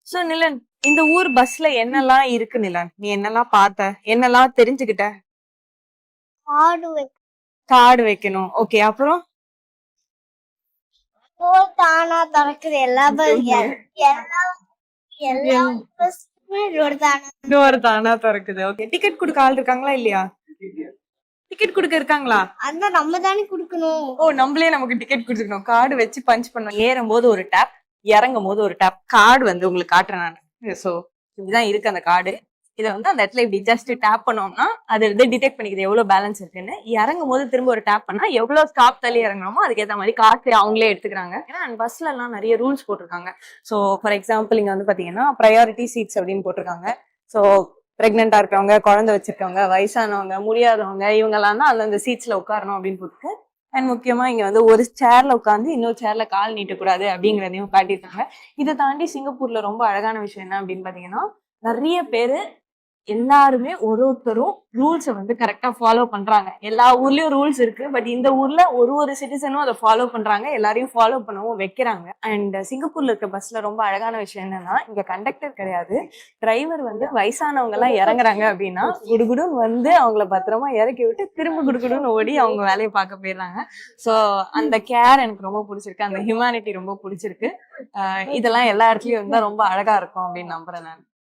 So நிலன், இந்த ஊர் பஸ்ல என்னெல்லாம் இருக்கு நிலன்? நீ என்னெல்லாம் பார்த்த? என்னெல்லாம் தெரிஞ்சுக்கிட்ட? காடு கார்டு வைக்கணும். ஓகே, அப்புறம் தானா திறக்குது எல்லா எல்லா எல்லா பஸ்ஸுமே ரோடு தானா. டோர் தானா திறக்குது. ஓகே, டிக்கெட் கொடுக்க ஆள் இருக்காங்களா இல்லையா? டிக்கெட் கொடுக்க இருக்காங்களா? அதான் நம்ம தானே குடுக்கணும். ஓ, நம்மளே நமக்கு டிக்கெட் கொடுத்துக்கணும். கார்டு வச்சு பஞ்ச் பண்ணணும். ஏறும் போது ஒரு டேப், இறங்கும் போது ஒரு டேப். கார்டு வந்து உங்களுக்கு காட்டுறேன் நான். சோ இப்படிதான் இருக்கு அந்த கார்டு. இதை வந்து அந்த இடத்துல இப்படி ஜஸ்ட் டேப் பண்ணோம்னா அது வந்து டிடெக்ட் பண்ணிக்குது எவ்வளவு பேலன்ஸ் இருக்குன்னு. இறங்கும் போது திரும்ப ஒரு டேப் பண்ணா எவ்வளவு ஸ்டாப் தள்ளி இறங்கணுமோ அதுக்கேற்ற மாதிரி காசு அவங்களே எடுத்துக்கிறாங்க. ஏன்னா பஸ்ல எல்லாம் நிறைய ரூல்ஸ் போட்டிருக்காங்க. ஸோ ஃபார் எக்ஸாம்பிள் இங்க வந்து பாத்தீங்கன்னா ப்ரையாரிட்டி சீட்ஸ் அப்படின்னு போட்டிருக்காங்க. ஸோ பிரெக்னெண்டா இருக்கவங்க, குழந்தை வச்சிருக்கவங்க, வயசானவங்க, முடியாதவங்க, இவங்க எல்லாம் தான் அந்த சீட்ஸ்ல உட்காரணும் அப்படின்னு போட்டு. அண்ட் முக்கியமா இங்க வந்து ஒரு சேர்ல உட்காந்து இன்னொரு சேர்ல கால் நீட்டக்கூடாது அப்படிங்கிறதையும் காட்டியிருக்காங்க. இதை தாண்டி சிங்கப்பூர்ல ரொம்ப அழகான விஷயம் என்ன அப்படின்னு பாத்தீங்கன்னா, நிறைய பேரு எல்லாருமே ஒருத்தரும் ரூல்ஸை வந்து கரெக்டா ஃபாலோ பண்றாங்க. எல்லா ஊர்லயும் ரூல்ஸ் இருக்கு. பட் இந்த ஊர்ல ஒரு சிட்டிசனும் அதை ஃபாலோ பண்றாங்க. எல்லாரையும் ஃபாலோ பண்ணவும் வைக்கிறாங்க. அண்ட் சிங்கப்பூர்ல இருக்க பஸ்ல ரொம்ப அழகான விஷயம் என்னன்னா, இங்க கண்டக்டர் கிடையாது. டிரைவர் வந்து வயசானவங்க எல்லாம் இறங்குறாங்க அப்படின்னா குடுகுடுன்னு வந்து அவங்கள பத்திரமா இறக்கி விட்டு திரும்ப குடுகுடுன்னு ஓடி அவங்க வேலையை பார்க்க போயிடுறாங்க. சோ அந்த கேர் எனக்கு ரொம்ப பிடிச்சிருக்கு. அந்த ஹியூமனிட்டி ரொம்ப பிடிச்சிருக்கு. இதெல்லாம் எல்லா இடத்துலயும் இருந்தா ரொம்ப அழகா இருக்கும் அப்படின்னு நம்புறேன் நான்.